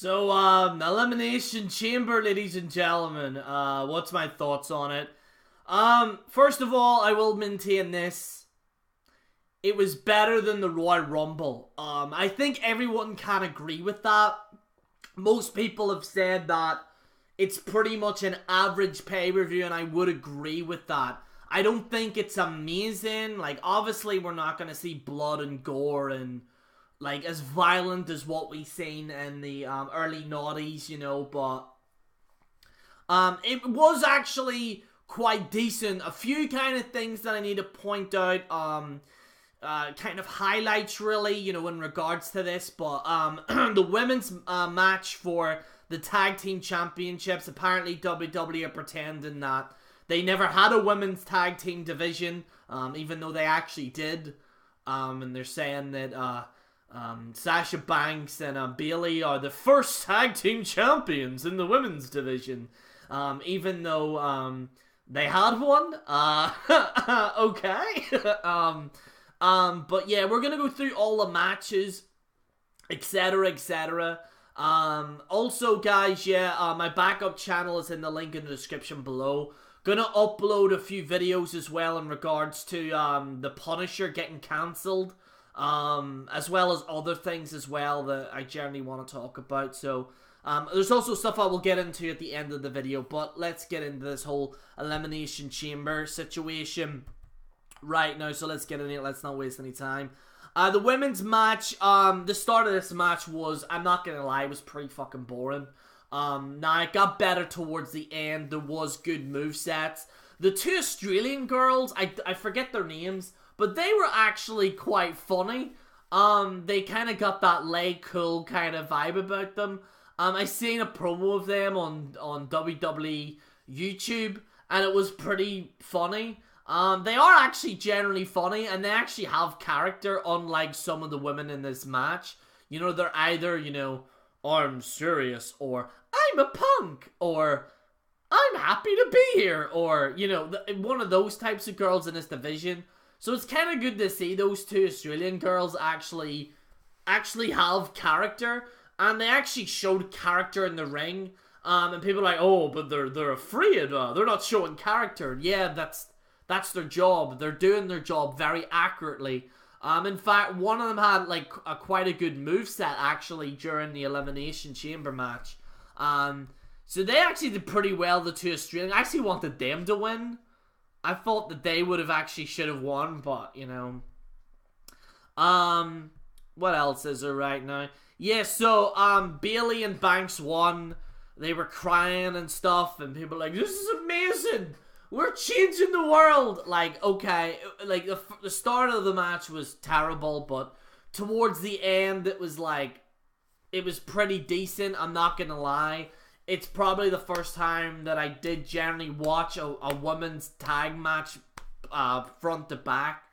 So, Elimination Chamber, ladies and gentlemen. What's my thoughts on it? First of all, I will maintain this. It was better than the Royal Rumble. I think everyone can agree with that. Most people have said that it's pretty much an average pay-per-view, and I would agree with that. I don't think it's amazing. Like, obviously, we're not going to see blood and gore and, like, as violent as what we seen in the early noughties, you know, but it was actually quite decent. A few kind of things that I need to point out, kind of highlights, really, you know, in regards to this, but the women's match for the tag team championships, apparently WWE are pretending that they never had a women's tag team division, even though they actually did, and they're saying that Sasha Banks and Bayley are the first tag team champions in the women's division, even though they had one. Okay. But yeah, we're gonna go through all the matches, etc, etc. Also, guys, yeah, my backup channel is in the link in the description below. Gonna upload a few videos as well in regards to the Punisher getting cancelled, as well as other things as well that I generally want to talk about. So there's also stuff I will get into at the end of the video, but let's get into this whole Elimination Chamber situation right now. So let's get in it. Let's not waste any time. The women's match, the start of this match was, I'm not gonna lie, it was pretty fucking boring. Now it got better towards the end. There was good movesets. The two Australian girls, I forget their names, but they were actually quite funny. They kind of got that lay cool kind of vibe about them. I seen a promo of them on WWE YouTube, and it was pretty funny. They are actually generally funny, and they actually have character, unlike some of the women in this match. You know, they're either, you know, I'm serious, or I'm a punk, or I'm happy to be here, or, you know, one of those types of girls in this division. So it's kind of good to see those two Australian girls actually have character, and they actually showed character in the ring. And people are like, oh, but they're afraid, they're not showing character. Yeah, that's their job. They're doing their job very accurately. In fact, one of them had like quite a good moveset actually during the Elimination Chamber match. So they actually did pretty well, the two Australians. I actually wanted them to win. I thought that they would have actually should have won, but you know. What else is there right now? Yeah, so Bayley and Banks won. They were crying and stuff, and people were like, this is amazing. We're changing the world. Like, okay, like the start of the match was terrible, but towards the end it was like, it was pretty decent. I'm not gonna lie. It's probably the first time that I did generally watch a women's tag match front to back.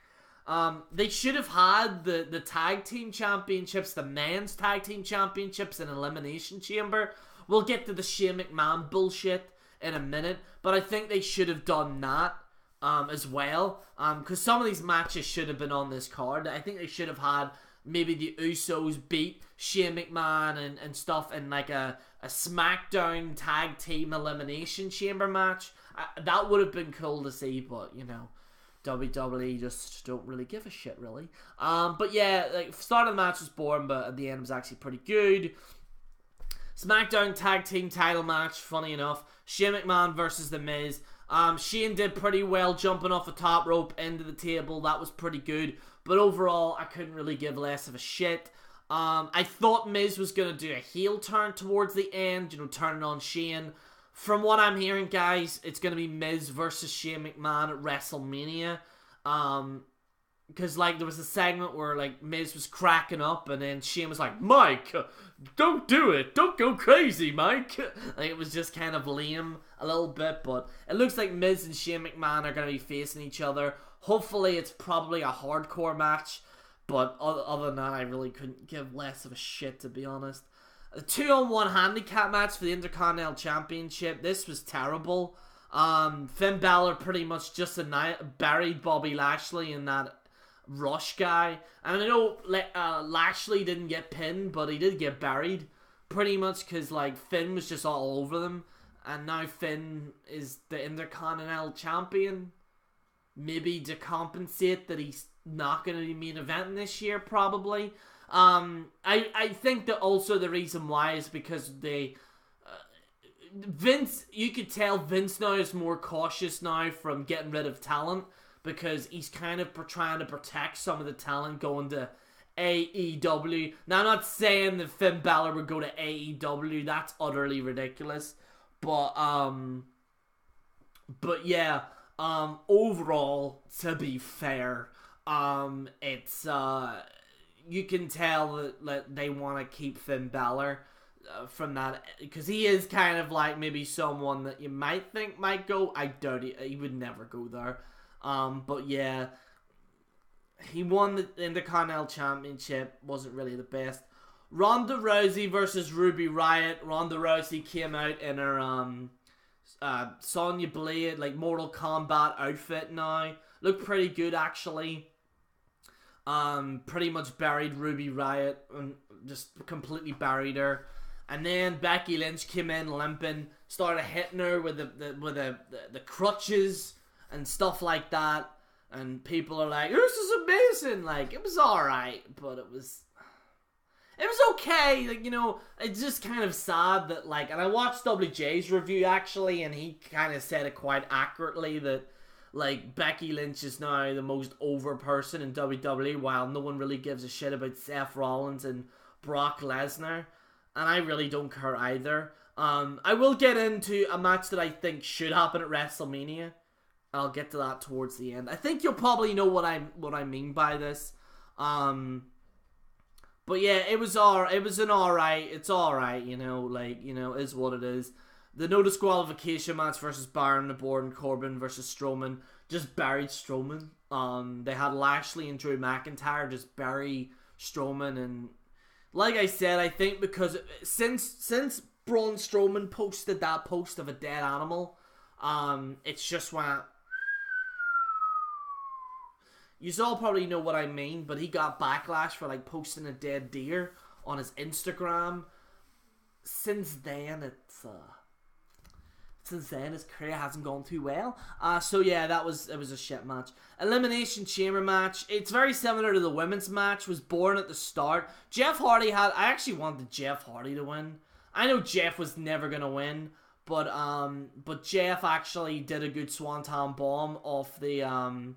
They should have had the tag team championships, the men's tag team championships in Elimination Chamber. We'll get to the Shane McMahon bullshit in a minute, but I think they should have done that as well, because some of these matches should have been on this card. I think they should have had maybe the Usos beat Shane McMahon and stuff in like a SmackDown tag team Elimination Chamber match. That would have been cool to see, but you know, WWE just don't really give a shit, really. But yeah, like, start of the match was boring, but at the end it was actually pretty good. SmackDown tag team title match, funny enough. Shane McMahon versus The Miz. Shane did pretty well jumping off the top rope into the table. That was pretty good. But overall, I couldn't really give less of a shit. I thought Miz was going to do a heel turn towards the end, you know, turning on Shane. From what I'm hearing, guys, it's going to be Miz versus Shane McMahon at WrestleMania. Because, like, there was a segment where, like, Miz was cracking up, and then Shane was like, Mike, don't do it. Don't go crazy, Mike. Like, it was just kind of lame a little bit, but it looks like Miz and Shane McMahon are going to be facing each other. Hopefully, it's probably a hardcore match, but other than that, I really couldn't give less of a shit, to be honest. A 2-on-1 handicap match for the Intercontinental Championship. This was terrible. Finn Balor pretty much just buried Bobby Lashley in that Rush guy. And I know Lashley didn't get pinned, but he did get buried pretty much because, like, Finn was just all over them. And now Finn is the Intercontinental Champion. Maybe to compensate that he's not going to be main eventing this year, probably. I think that also the reason why is because Vince, you could tell Vince now is more cautious now from getting rid of talent, because he's kind of trying to protect some of the talent going to AEW. Now, I'm not saying that Finn Balor would go to AEW. That's utterly ridiculous. But yeah, overall, to be fair, it's, you can tell that they want to keep Finn Balor from that, because he is kind of like maybe someone that you might think might go. I doubt he would never go there. But yeah, he won the Intercontinental Championship, wasn't really the best. Ronda Rousey versus Ruby Riott. Ronda Rousey came out in her Sonya Blade, like, Mortal Kombat outfit now. Looked pretty good, actually. Pretty much buried Ruby Riott and just completely buried her. And then Becky Lynch came in limping, started hitting her with the crutches and stuff like that. And people are like, "This is amazing!" Like, it was alright, but it was okay. Like, you know, it's just kind of sad that, like, and I watched WJ's review, actually, and he kind of said it quite accurately that, like, Becky Lynch is now the most over person in WWE, while no one really gives a shit about Seth Rollins and Brock Lesnar. And I really don't care either. I will get into a match that I think should happen at WrestleMania. I'll get to that towards the end. I think you'll probably know what I mean by this. But yeah, it's alright, you know, like, you know, is what it is. The no disqualification match versus Baron Corbin and Corbin versus Strowman just buried Strowman. They had Lashley and Drew McIntyre just bury Strowman, and like I said, I think because since Braun Strowman posted that post of a dead animal, it's just went. You all probably know what I mean, but he got backlash for, like, posting a dead deer on his Instagram. Since then, his career hasn't gone too well. So yeah, it was a shit match. Elimination Chamber match. It's very similar to the women's match. Was boring at the start. Jeff Hardy I actually wanted Jeff Hardy to win. I know Jeff was never gonna win, but Jeff actually did a good swanton bomb off the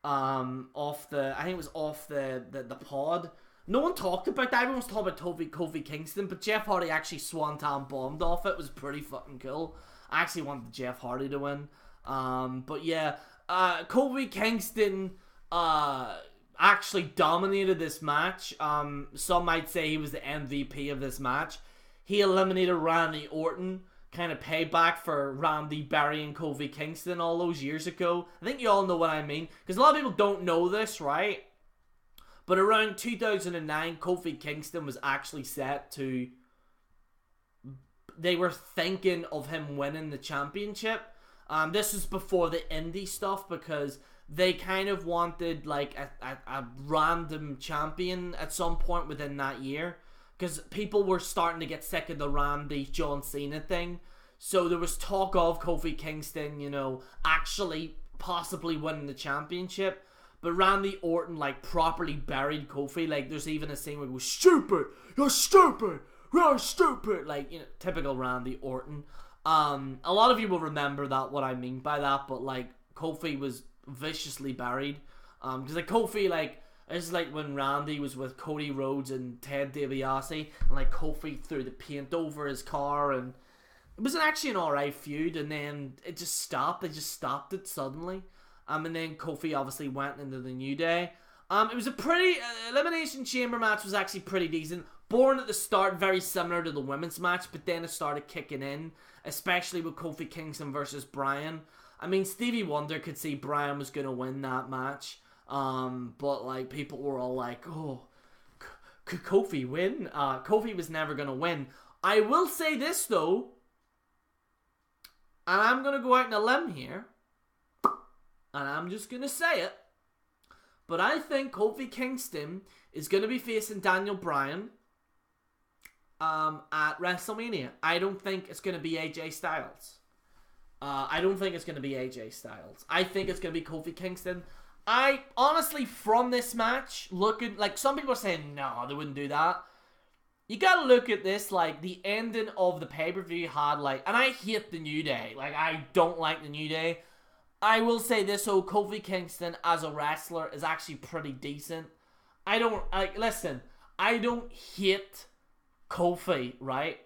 I think it was off the pod. No one talked about that. Everyone was talking about Kofi Kingston, but Jeff Hardy actually swanton bombed off it. It was pretty fucking cool. I actually wanted Jeff Hardy to win. But yeah, Kofi Kingston actually dominated this match. Some might say he was the MVP of this match. He eliminated Randy Orton, kind of payback for Randy burying Kofi Kingston all those years ago. I think you all know what I mean, because a lot of people don't know this, right? But around 2009, Kofi Kingston was actually set to... They were thinking of him winning the championship. This was before the indie stuff, because they kind of wanted, like, a random champion at some point within that year. Because people were starting to get sick of the Randy John Cena thing. So there was talk of Kofi Kingston, you know, actually possibly winning the championship. But Randy Orton, like, properly buried Kofi. Like, there's even a scene where he goes, "Stupid! You're stupid! You're stupid!" Like, you know, typical Randy Orton. A lot of you will remember that, what I mean by that. But, like, Kofi was viciously buried. Because, like, Kofi, like... It's like when Randy was with Cody Rhodes and Ted DiBiase, and, like, Kofi threw the paint over his car, and it was actually an alright feud, and then it just stopped. They just stopped it suddenly. And then Kofi obviously went into the New Day. It was a pretty... Elimination Chamber match was actually pretty decent. Boring at the start, very similar to the women's match, but then it started kicking in, especially with Kofi Kingston versus Bryan. I mean, Stevie Wonder could see Bryan was going to win that match. But, like, people were all like, "Oh, could Kofi win?" Kofi was never gonna win. I will say this, though, and I'm gonna go out on a limb here, and I'm just gonna say it, but I think Kofi Kingston is gonna be facing Daniel Bryan at WrestleMania. I don't think it's going to be AJ Styles. I don't think it's going to be AJ Styles. I think it's going to be Kofi Kingston. I honestly, from this match, looking like some people are saying, no, they wouldn't do that. You gotta look at this, like, the ending of the pay-per-view had, like, and I hate the New Day. Like, I don't like the New Day. I will say this, so Kofi Kingston as a wrestler is actually pretty decent. I don't hate Kofi, right?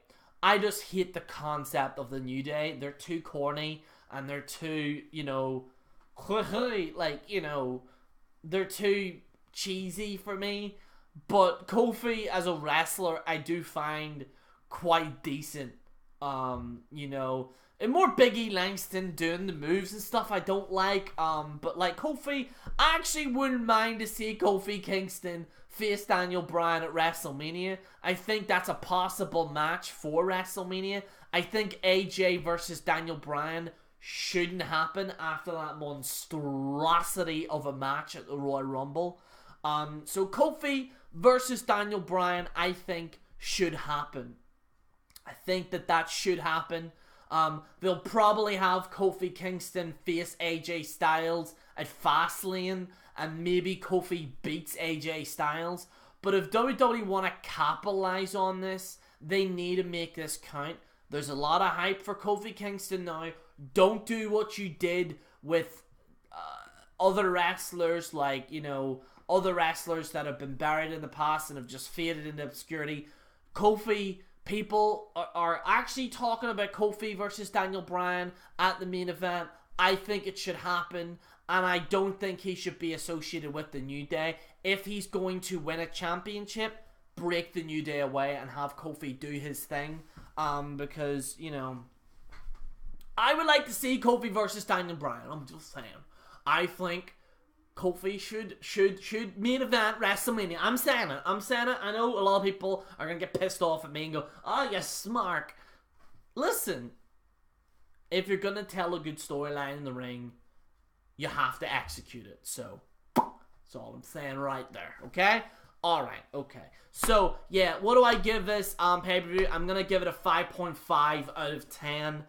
I just hate the concept of the New Day. They're too corny, and they're too, like, they're too cheesy for me. But Kofi as a wrestler, I do find quite decent. And more Biggie Langston doing the moves and stuff I don't like. But like Kofi, I actually wouldn't mind to see Kofi Kingston face Daniel Bryan at WrestleMania. I think that's a possible match for WrestleMania. I think AJ versus Daniel Bryan shouldn't happen after that monstrosity of a match at the Royal Rumble. So Kofi versus Daniel Bryan, I think, should happen. I think that should happen. They'll probably have Kofi Kingston face AJ Styles at Fastlane, and maybe Kofi beats AJ Styles. But if WWE want to capitalize on this, they need to make this count. There's a lot of hype for Kofi Kingston now. Don't do what you did with other wrestlers, like, other wrestlers that have been buried in the past and have just faded into obscurity. Kofi, people are actually talking about Kofi versus Daniel Bryan at the main event. I think it should happen, and I don't think he should be associated with the New Day. If he's going to win a championship, break the New Day away and have Kofi do his thing. Because, I would like to see Kofi versus Daniel Bryan. I'm just saying. I think Kofi should main event WrestleMania. I'm saying it. I know a lot of people are going to get pissed off at me and go, oh, you smart. Listen, if you're going to tell a good storyline in the ring, you have to execute it. So, that's all I'm saying right there. Okay? Alright, okay. So, yeah, what do I give this pay-per-view? I'm going to give it a 5.5 out of 10.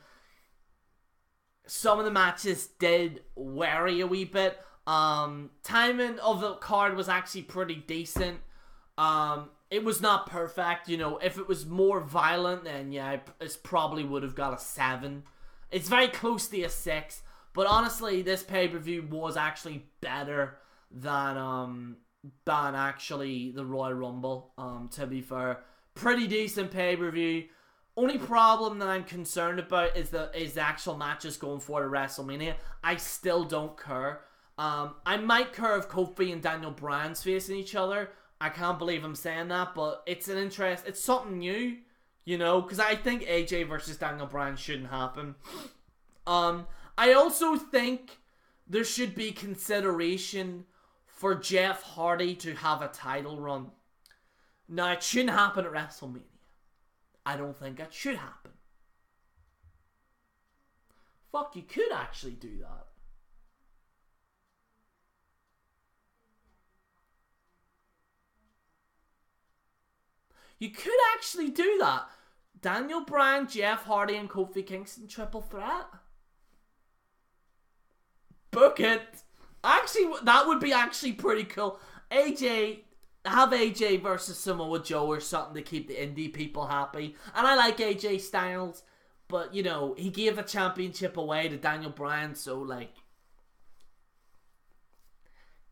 Some of the matches did vary a wee bit. Timing of the card was actually pretty decent. It was not perfect, if it was more violent, then yeah, it probably would have got a 7. It's very close to a 6, but honestly, this pay-per-view was actually better than actually the Royal Rumble, to be fair. Pretty decent pay-per-view. Only problem that I'm concerned about is the actual matches going forward at WrestleMania. I still don't care. I might care if Kofi and Daniel Bryan's facing each other. I can't believe I'm saying that, but it's an interest. It's something new, because I think AJ versus Daniel Bryan shouldn't happen. I also think there should be consideration for Jeff Hardy to have a title run. Now, it shouldn't happen at WrestleMania. I don't think it should happen. Fuck, you could actually do that. You could actually do that. Daniel Bryan, Jeff Hardy, and Kofi Kingston triple threat. Book it. Actually, that would be actually pretty cool. Have AJ versus Samoa Joe or something to keep the indie people happy. And I like AJ Styles, but, he gave the championship away to Daniel Bryan, so, like,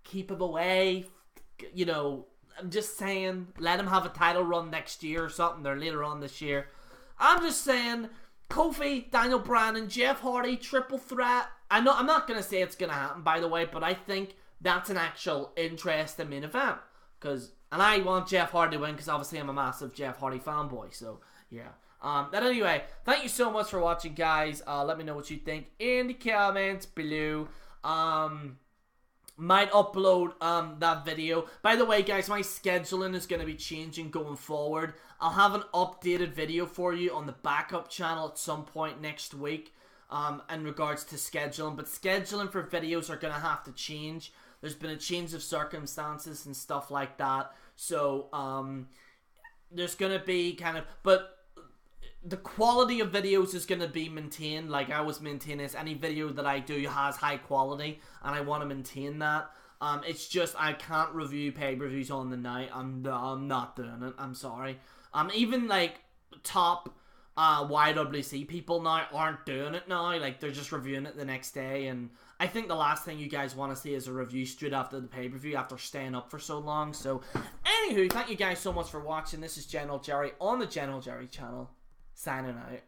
keep him away. I'm just saying, let him have a title run next year or something, or later on this year. I'm just saying, Kofi, Daniel Bryan, and Jeff Hardy, triple threat. I'm not going to say it's going to happen, by the way, but I think that's an actual interesting main event. And I want Jeff Hardy to win, because obviously I'm a massive Jeff Hardy fanboy, so, yeah. But anyway, thank you so much for watching, guys. Let me know what you think in the comments below. Might upload that video. By the way, guys, my scheduling is going to be changing going forward. I'll have an updated video for you on the backup channel at some point next week in regards to scheduling. But scheduling for videos are going to have to change. There's been a change of circumstances and stuff like that. So, there's gonna be kind of, but the quality of videos is gonna be maintained. Like I always maintain this, any video that I do has high quality, and I want to maintain that. It's just I can't review pay-per-views on the night. I'm not doing it. I'm sorry. Even like top YWC people now aren't doing it now. Like they're just reviewing it the next day, and I think the last thing you guys want to see is a review straight after the pay-per-view after staying up for so long. So, anywho, thank you guys so much for watching. This is General Jerry on the General Jerry channel, signing out.